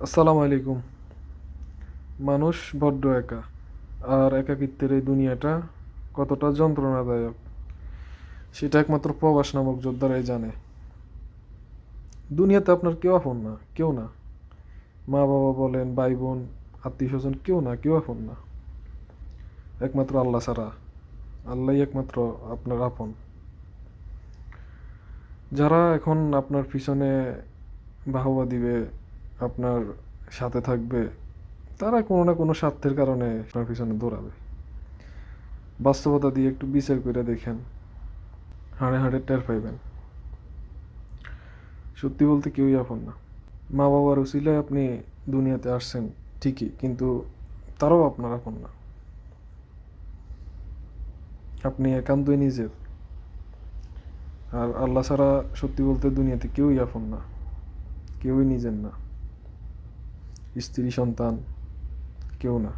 আসসালামু আলাইকুম। মানুষ বড্ড একা। আর একাকিত্বের এই দুনিয়াটা কতটা যন্ত্রণাদায়ক সেটা একমাত্র প্রবাস নামক যোদ্ধারাই জানে। দুনিয়াতে আপনার কেউ আপন না, কেউ না। মা বাবা বলেন, ভাই বোন, আত্মীয় স্বজন, কেউ না, কেউ আপন না। একমাত্র আল্লাহ ছাড়া। আল্লাহই একমাত্র আপনার আপন। যারা এখন আপনার পিছনে বাহবা দিবে, আপনার সাথে থাকবে, তারা কোনো না কোনো স্বার্থের কারণে আপনার পিছনে দৌড়াবে। বাস্তবতা দিয়ে একটু বিচার করে দেখেন, হাড়ে হাড়ে টের পাইবেন। সত্যি বলতে কেউই আপন না। মা বাবার উসিলায় আপনি দুনিয়াতে আসছেন ঠিকই, কিন্তু তারাও আপনার আপন না। আপনি একান্তই নিজের। আর আল্লাহ ছাড়া সত্যি বলতে দুনিয়াতে কেউই আপন না, কেউই নিজের না। স্ত্রী সন্তান কেউ না।